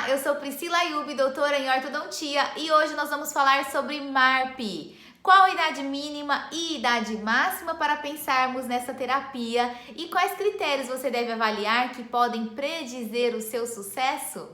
Olá, eu sou Priscila Ayub, doutora em ortodontia, e hoje nós vamos falar sobre MARP. Qual a idade mínima e idade máxima para pensarmos nessa terapia e quais critérios você deve avaliar que podem predizer o seu sucesso?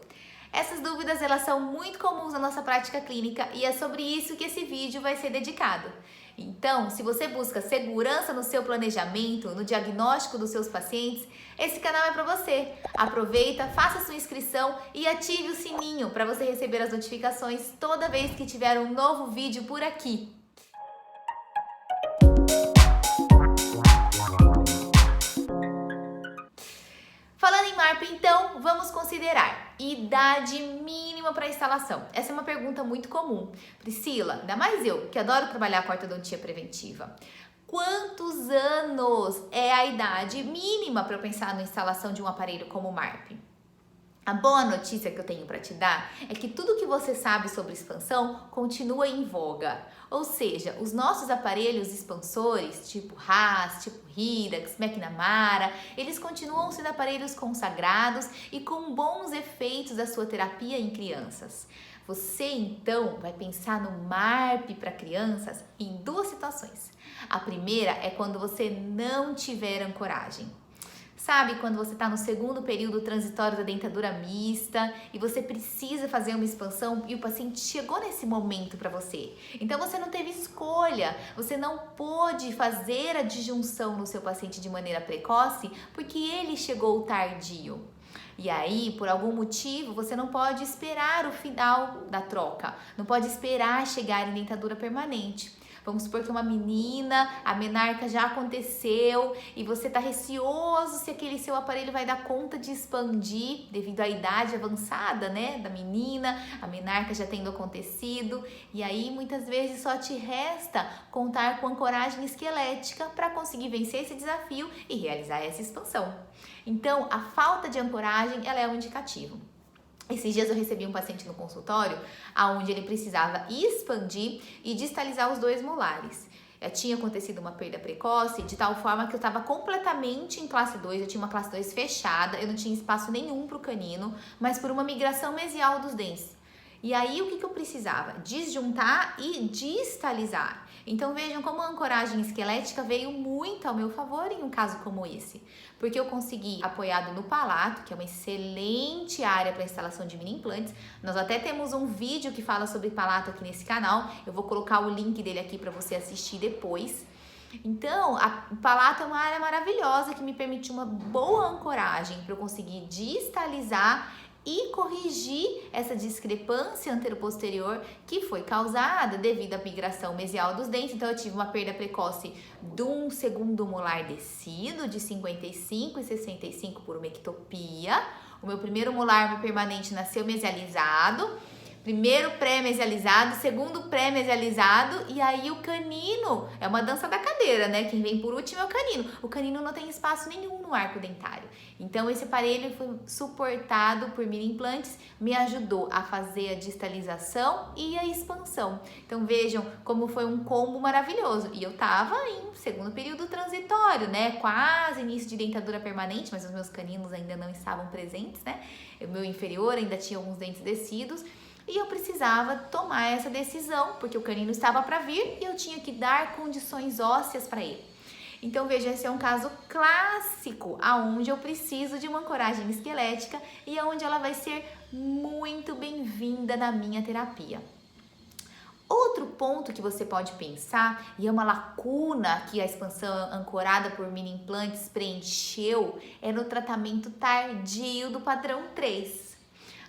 Essas dúvidas elas são muito comuns na nossa prática clínica e é sobre isso que esse vídeo vai ser dedicado. Então, se você busca segurança no seu planejamento, no diagnóstico dos seus pacientes, esse canal é para você. Aproveita, faça sua inscrição e ative o sininho para você receber as notificações toda vez que tiver um novo vídeo por aqui. Falando em MARP, então, vamos considerar idade mínima para instalação. Essa é uma pergunta muito comum. Priscila, ainda mais eu, que adoro trabalhar com ortodontia preventiva. Quantos anos é a idade mínima para eu pensar na instalação de um aparelho como o MARP? A boa notícia que eu tenho para te dar é que tudo que você sabe sobre expansão continua em voga. Ou seja, os nossos aparelhos expansores, tipo Haas, tipo Hirax, McNamara, eles continuam sendo aparelhos consagrados e com bons efeitos da sua terapia em crianças. Você então vai pensar no MARP para crianças em duas situações. A primeira é quando você não tiver ancoragem. Sabe quando você está no segundo período transitório da dentadura mista e você precisa fazer uma expansão e o paciente chegou nesse momento para você. Então você não teve escolha, você não pôde fazer a disjunção no seu paciente de maneira precoce porque ele chegou tardio. E aí, por algum motivo, você não pode esperar o final da troca, não pode esperar chegar em dentadura permanente. Vamos supor que uma menina, a menarca já aconteceu e você está receoso se aquele seu aparelho vai dar conta de expandir devido à idade avançada, né, da menina, a menarca já tendo acontecido. E aí, muitas vezes, só te resta contar com ancoragem esquelética para conseguir vencer esse desafio e realizar essa expansão. Então, a falta de ancoragem, ela é um indicativo. Esses dias eu recebi um paciente no consultório onde ele precisava expandir e distalizar os dois molares. Tinha acontecido uma perda precoce de tal forma que eu estava completamente em classe 2, eu tinha uma classe 2 fechada, eu não tinha espaço nenhum para o canino, mas por uma migração mesial dos dentes. E aí o que eu precisava? Disjuntar e distalizar. Então vejam como a ancoragem esquelética veio muito ao meu favor em um caso como esse. Porque eu consegui, apoiado no palato, que é uma excelente área para instalação de mini implantes. Nós até temos um vídeo que fala sobre palato aqui nesse canal. Eu vou colocar o link dele aqui para você assistir depois. Então, o palato é uma área maravilhosa que me permite uma boa ancoragem para eu conseguir distalizar e corrigir essa discrepância antero-posterior que foi causada devido à migração mesial dos dentes. Então, eu tive uma perda precoce de um segundo molar descido de 55 e 65 por uma ectopia. O meu primeiro molar permanente nasceu mesializado. Primeiro pré-mesializado, segundo pré-mesializado e aí o canino, é uma dança da cadeira, né? Quem vem por último é o canino. O canino não tem espaço nenhum no arco dentário. Então esse aparelho foi suportado por mini implantes, me ajudou a fazer a distalização e a expansão. Então vejam como foi um combo maravilhoso. E eu tava em segundo período transitório, né? Quase início de dentadura permanente, mas os meus caninos ainda não estavam presentes, né? O meu inferior ainda tinha alguns dentes descidos. E eu precisava tomar essa decisão, porque o canino estava para vir e eu tinha que dar condições ósseas para ele. Então, veja, esse é um caso clássico, aonde eu preciso de uma ancoragem esquelética e aonde ela vai ser muito bem-vinda na minha terapia. Outro ponto que você pode pensar, e é uma lacuna que a expansão ancorada por mini implantes preencheu, é no tratamento tardio do padrão 3.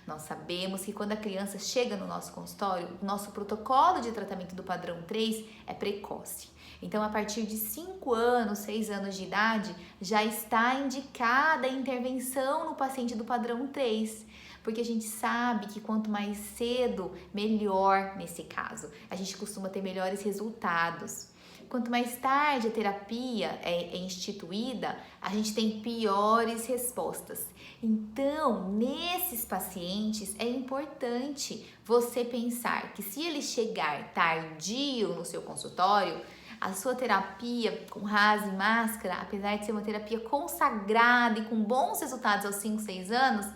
Nós sabemos que quando a criança chega no nosso consultório, o nosso protocolo de tratamento do padrão 3 é precoce. Então, a partir de 5 anos, 6 anos de idade, já está indicada a intervenção no paciente do padrão 3. Porque a gente sabe que quanto mais cedo, melhor nesse caso. A gente costuma ter melhores resultados. Quanto mais tarde a terapia é instituída, a gente tem piores respostas. Então, nesses pacientes, é importante você pensar que se ele chegar tardio no seu consultório, a sua terapia com Haas e máscara, apesar de ser uma terapia consagrada e com bons resultados aos 5, 6 anos,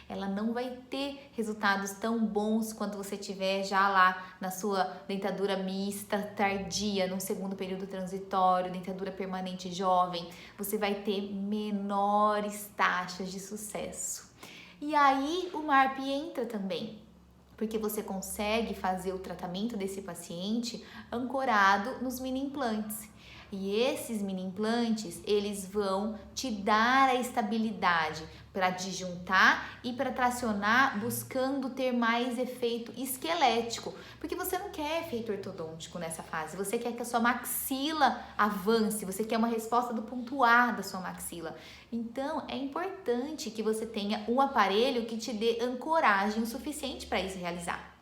ela não vai ter resultados tão bons quanto você tiver já lá na sua dentadura mista tardia, num segundo período transitório, dentadura permanente jovem. Você vai ter menores taxas de sucesso. E aí o MARP entra também, porque você consegue fazer o tratamento desse paciente ancorado nos mini implantes. E esses mini implantes, eles vão te dar a estabilidade para disjuntar e para tracionar, buscando ter mais efeito esquelético, porque você não quer efeito ortodôntico nessa fase, você quer que a sua maxila avance, você quer uma resposta do ponto A da sua maxila. Então, é importante que você tenha um aparelho que te dê ancoragem o suficiente para isso realizar.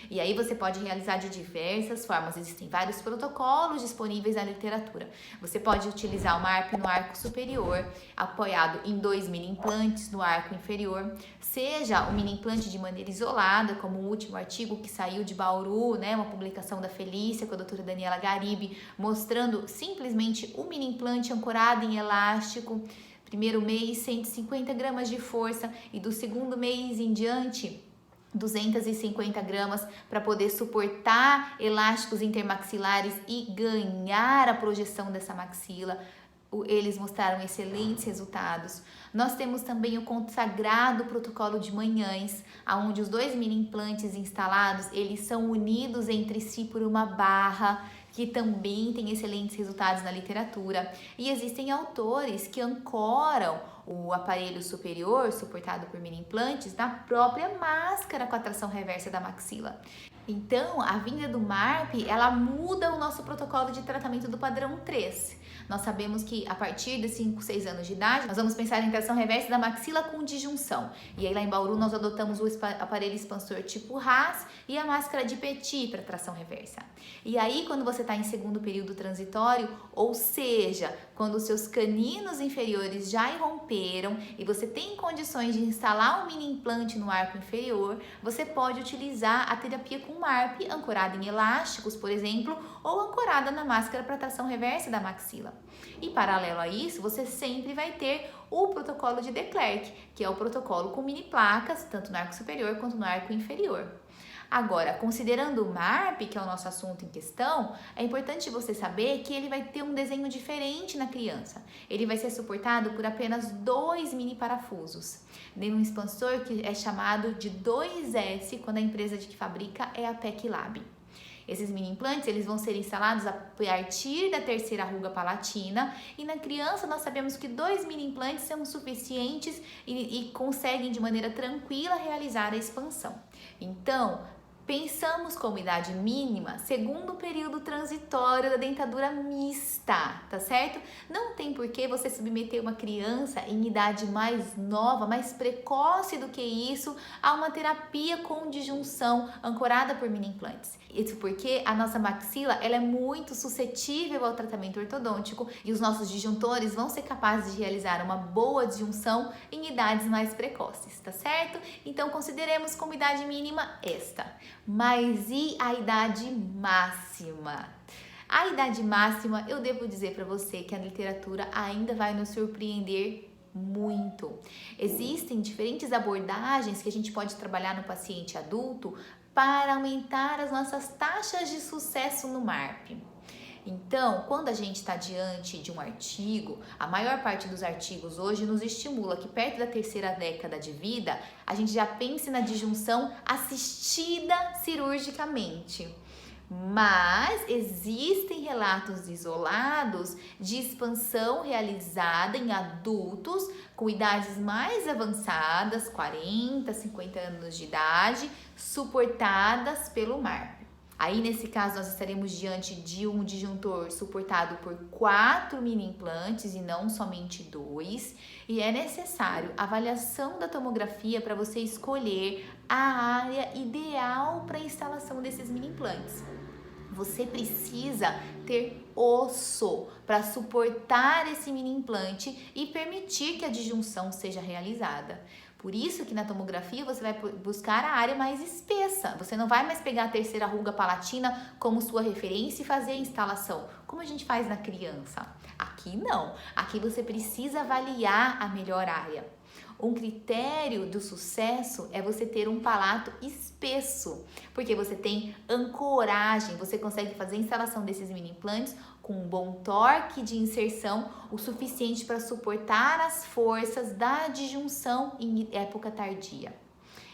E aí você pode realizar de diversas formas, existem vários protocolos disponíveis na literatura. Você pode utilizar o MARP no arco superior, apoiado em 2 mini implantes no arco inferior, seja o mini implante de maneira isolada, como o último artigo que saiu de Bauru, né, uma publicação da Felícia com a doutora Daniela Garibe, mostrando simplesmente o mini implante ancorado em elástico. Primeiro mês, 150 gramas de força e do segundo mês em diante, 250 gramas para poder suportar elásticos intermaxilares e ganhar a projeção dessa maxila. Eles mostraram excelentes resultados. Nós temos também o consagrado protocolo de Manhães, onde os 2 mini implantes instalados, eles são unidos entre si por uma barra, que também tem excelentes resultados na literatura. E existem autores que ancoram o aparelho superior, suportado por mini implantes, na própria máscara com a tração reversa da maxila. Então, a vinda do MARP, ela muda o nosso protocolo de tratamento do padrão 3. Nós sabemos que a partir de 5, 6 anos de idade, nós vamos pensar em tração reversa da maxila com disjunção. E aí lá em Bauru nós adotamos o aparelho expansor tipo Haas e a máscara de Petit para tração reversa. E aí quando você está em segundo período transitório, ou seja, quando os seus caninos inferiores já irromperam e você tem condições de instalar um mini implante no arco inferior, você pode utilizar a terapia com MARP ancorada em elásticos, por exemplo, ou ancorada na máscara para tração reversa da maxila. E paralelo a isso, você sempre vai ter o protocolo de de Klerk, que é o protocolo com mini placas, tanto no arco superior quanto no arco inferior. Agora, considerando o MARP, que é o nosso assunto em questão, é importante você saber que ele vai ter um desenho diferente na criança. Ele vai ser suportado por apenas 2 mini parafusos, em um expansor que é chamado de 2S, quando a empresa que fabrica é a PEC Lab. Esses mini implantes, eles vão ser instalados a partir da 3ª ruga palatina, e na criança nós sabemos que 2 mini implantes são suficientes e conseguem de maneira tranquila realizar a expansão. Então, pensamos como idade mínima, segundo período transitório da dentadura mista, tá certo? Não tem por que você submeter uma criança em idade mais nova, mais precoce do que isso, a uma terapia com disjunção ancorada por mini implantes. Isso porque a nossa maxila, ela é muito suscetível ao tratamento ortodôntico e os nossos disjuntores vão ser capazes de realizar uma boa disjunção em idades mais precoces, tá certo? Então consideremos como idade mínima esta. Mas e a idade máxima? A idade máxima, eu devo dizer para você que a literatura ainda vai nos surpreender muito. Existem diferentes abordagens que a gente pode trabalhar no paciente adulto para aumentar as nossas taxas de sucesso no MARP. Então, quando a gente está diante de um artigo, a maior parte dos artigos hoje nos estimula que perto da 3ª década de vida, a gente já pense na disjunção assistida cirurgicamente. Mas existem relatos isolados de expansão realizada em adultos com idades mais avançadas, 40, 50 anos de idade, suportadas pelo MARP. Aí, nesse caso, nós estaremos diante de um disjuntor suportado por 4 mini implantes e não somente 2. E é necessário avaliação da tomografia para você escolher a área ideal para a instalação desses mini implantes. Você precisa ter osso para suportar esse mini implante e permitir que a disjunção seja realizada. Por isso que na tomografia você vai buscar a área mais espessa. Você não vai mais pegar a 3ª ruga palatina como sua referência e fazer a instalação, como a gente faz na criança. Aqui não. Aqui você precisa avaliar a melhor área. Um critério do sucesso é você ter um palato espesso, porque você tem ancoragem, você consegue fazer a instalação desses mini implantes com um bom torque de inserção, o suficiente para suportar as forças da disjunção em época tardia.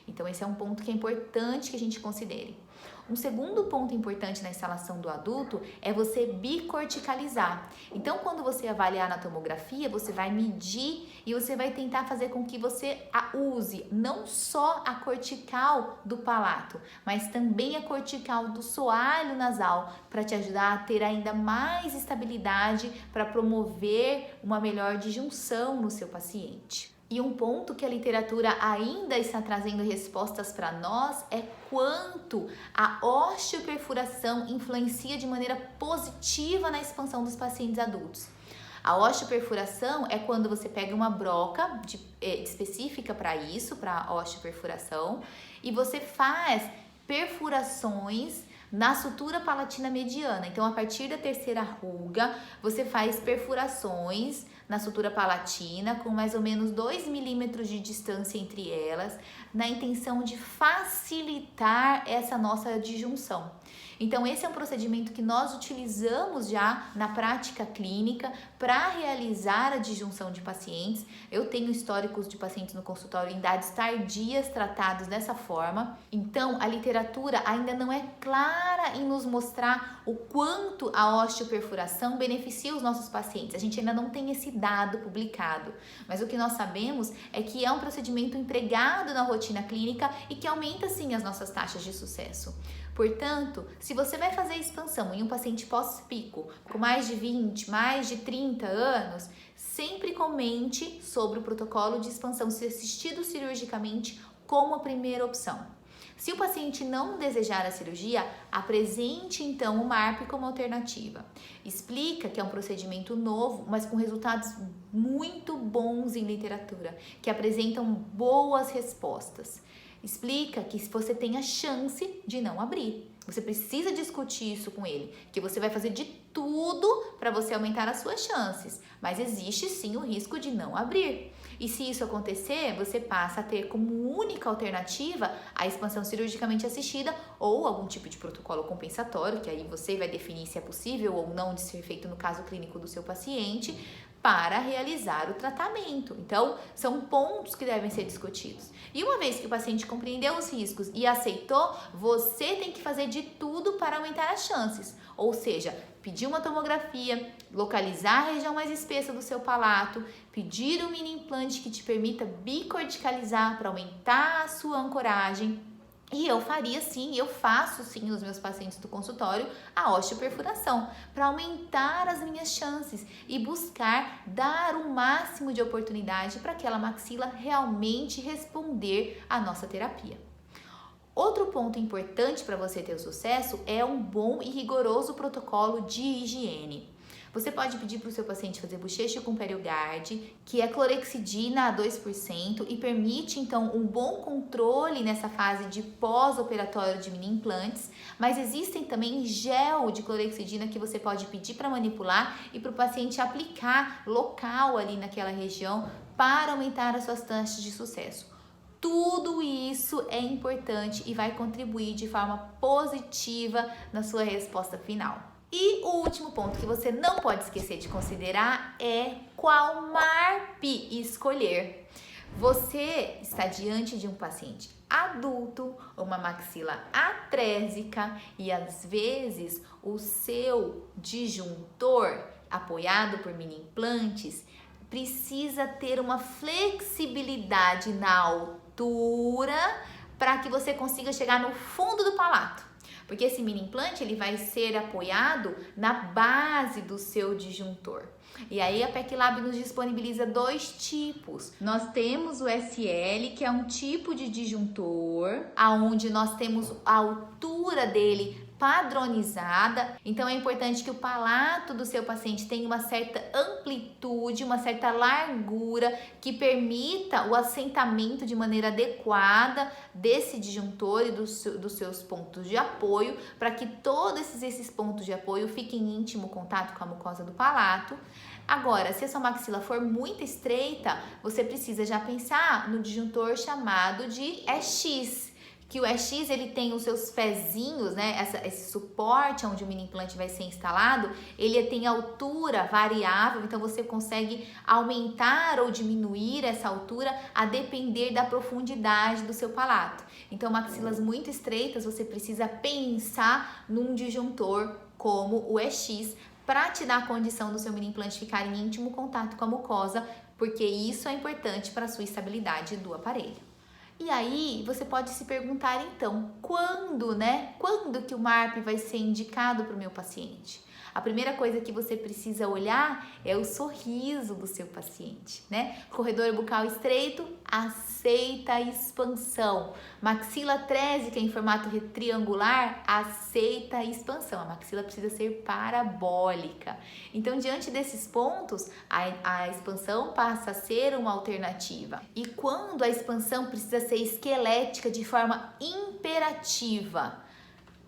Então, esse é um ponto que é importante que a gente considere. Um segundo ponto importante na instalação do adulto é você bicorticalizar. Então, quando você avaliar na tomografia, você vai medir e você vai tentar fazer com que você use não só a cortical do palato, mas também a cortical do soalho nasal, para te ajudar a ter ainda mais estabilidade para promover uma melhor disjunção no seu paciente. E um ponto que a literatura ainda está trazendo respostas para nós é quanto a osteoperfuração influencia de maneira positiva na expansão dos pacientes adultos. A osteoperfuração é quando você pega uma broca específica para isso, para osteoperfuração, e você faz perfurações na sutura palatina mediana. Então, a partir da terceira ruga, você faz perfurações na sutura palatina com mais ou menos 2 milímetros de distância entre elas, na intenção de facilitar essa nossa disjunção. Então, esse é um procedimento que nós utilizamos já na prática clínica para realizar a disjunção de pacientes. Eu tenho históricos de pacientes no consultório em idades tardias tratados dessa forma. Então, a literatura ainda não é clara em nos mostrar o quanto a osteoperfuração beneficia os nossos pacientes. A gente ainda não tem esse dado publicado, mas o que nós sabemos é que é um procedimento empregado na rotina clínica e que aumenta sim as nossas taxas de sucesso. Portanto, se você vai fazer expansão em um paciente pós-pico com mais de 20, mais de 30 anos, sempre comente sobre o protocolo de expansão se assistido cirurgicamente como a primeira opção. Se o paciente não desejar a cirurgia, apresente então o MARP como alternativa. Explica que é um procedimento novo, mas com resultados muito bons em literatura, que apresentam boas respostas. Explica que você tem a chance de não abrir. Você precisa discutir isso com ele, que você vai fazer de tudo para você aumentar as suas chances, mas existe sim o risco de não abrir. E se isso acontecer, você passa a ter como única alternativa a expansão cirurgicamente assistida ou algum tipo de protocolo compensatório, que aí você vai definir se é possível ou não de ser feito no caso clínico do seu paciente, para realizar o tratamento. Então, são pontos que devem ser discutidos. E uma vez que o paciente compreendeu os riscos e aceitou, você tem que fazer de tudo para aumentar as chances. Ou seja, pedir uma tomografia, localizar a região mais espessa do seu palato, pedir um mini implante que te permita bicorticalizar para aumentar a sua ancoragem. E eu faço sim nos meus pacientes do consultório a osteoperfuração para aumentar as minhas chances e buscar dar o máximo de oportunidade para aquela maxila realmente responder à nossa terapia. Outro ponto importante para você ter o sucesso é um bom e rigoroso protocolo de higiene. Você pode pedir para o seu paciente fazer bochecha com PerioGard, que é clorexidina a 2% e permite então um bom controle nessa fase de pós-operatório de mini implantes, mas existem também gel de clorexidina que você pode pedir para manipular e para o paciente aplicar local ali naquela região para aumentar as suas taxas de sucesso. Tudo isso é importante e vai contribuir de forma positiva na sua resposta final. E o último ponto que você não pode esquecer de considerar é qual MARP escolher. Você está diante de um paciente adulto, uma maxila atrésica e às vezes o seu disjuntor, apoiado por mini implantes, precisa ter uma flexibilidade na altura para que você consiga chegar no fundo do palato. Porque esse mini implante ele vai ser apoiado na base do seu disjuntor. E aí a PECLAB nos disponibiliza 2 tipos. Nós temos o SL, que é um tipo de disjuntor, aonde nós temos a altura dele padronizada. Então é importante que o palato do seu paciente tenha uma certa amplitude, uma certa largura que permita o assentamento de maneira adequada desse disjuntor e dos seus pontos de apoio, para que todos esses pontos de apoio fiquem em íntimo contato com a mucosa do palato. Agora, se a sua maxila for muito estreita, você precisa já pensar no disjuntor chamado de EX, que o EX ele tem os seus pezinhos, né? Esse suporte onde o mini implante vai ser instalado, ele tem altura variável, então você consegue aumentar ou diminuir essa altura a depender da profundidade do seu palato. Então, maxilas muito estreitas, você precisa pensar num disjuntor como o EX para te dar a condição do seu mini implante ficar em íntimo contato com a mucosa, porque isso é importante para a sua estabilidade do aparelho. E aí, você pode se perguntar então, quando que o MARP vai ser indicado para o meu paciente? A primeira coisa que você precisa olhar é o sorriso do seu paciente, né? Corredor bucal estreito, aceita a expansão. Maxila trésica em formato triangular, aceita a expansão. A maxila precisa ser parabólica. Então, diante desses pontos, a expansão passa a ser uma alternativa. E quando a expansão precisa ser esquelética de forma imperativa,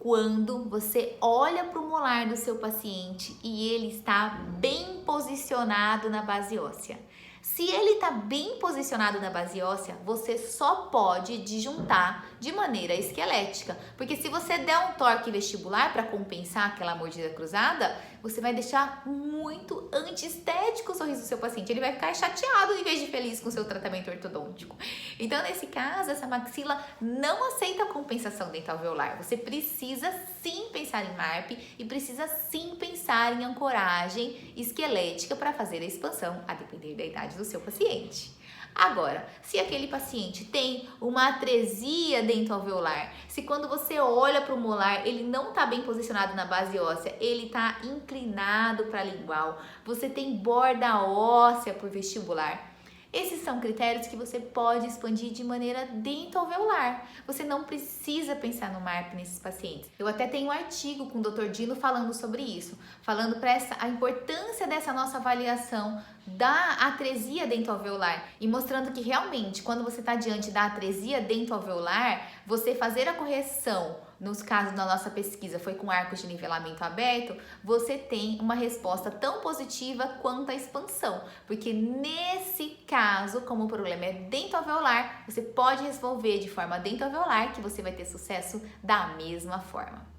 quando você olha para o molar do seu paciente e ele está bem posicionado na base óssea. Se ele está bem posicionado na base óssea, você só pode disjuntar de maneira esquelética. Porque se você der um torque vestibular para compensar aquela mordida cruzada, você vai deixar muito antiestético o sorriso do seu paciente. Ele vai ficar chateado em vez de feliz com o seu tratamento ortodôntico. Então, nesse caso, essa maxila não aceita a compensação dental alveolar. Você precisa sim pensar em MARP e precisa sim pensar em ancoragem esquelética para fazer a expansão, a depender da idade do seu paciente. Agora, se aquele paciente tem uma atresia dentoalveolar, se quando você olha para o molar ele não está bem posicionado na base óssea, ele está inclinado para a lingual, você tem borda óssea por vestibular, esses são critérios que você pode expandir de maneira dentoalveolar. Você não precisa pensar no MARP nesses pacientes. Eu até tenho um artigo com o Dr. Dino falando sobre isso, falando para a importância dessa nossa avaliação da atresia dentoalveolar e mostrando que realmente quando você está diante da atresia dentoalveolar, você fazer a correção, nos casos da nossa pesquisa foi com arcos de nivelamento aberto, você tem uma resposta tão positiva quanto a expansão, porque nesse caso, como o problema é dentoalveolar, você pode resolver de forma dentoalveolar que você vai ter sucesso da mesma forma.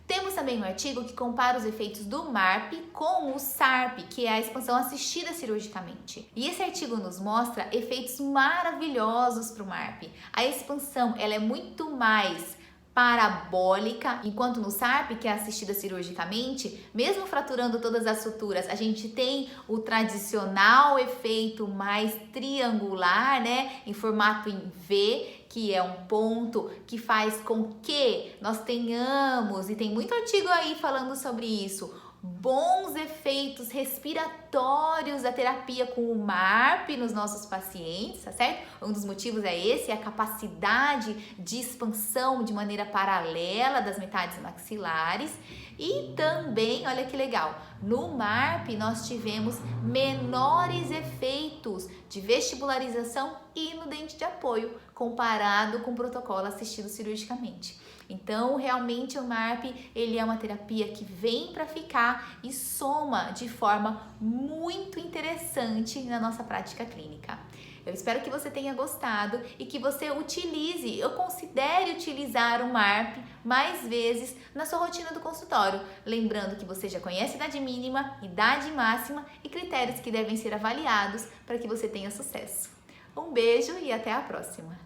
Temos também um artigo que compara os efeitos do MARP com o SARP, que é a expansão assistida cirurgicamente. E esse artigo nos mostra efeitos maravilhosos para o MARP. A expansão ela é muito mais parabólica, enquanto no SARP, que é assistida cirurgicamente, mesmo fraturando todas as suturas, a gente tem o tradicional efeito mais triangular, né, em formato em V, que é um ponto que faz com que nós tenhamos, e tem muito artigo aí falando sobre isso, bons efeitos respiratórios da terapia com o MARP nos nossos pacientes, tá certo? Um dos motivos é esse, a capacidade de expansão de maneira paralela das metades maxilares. E também, olha que legal, no MARP nós tivemos menores efeitos de vestibularização e no dente de apoio, comparado com o protocolo assistido cirurgicamente. Então, realmente o MARP, ele é uma terapia que vem para ficar e soma de forma muito interessante na nossa prática clínica. Eu espero que você tenha gostado e que você utilize, eu considere utilizar o MARP mais vezes na sua rotina do consultório, lembrando que você já conhece idade mínima, idade máxima e critérios que devem ser avaliados para que você tenha sucesso. Um beijo e até a próxima!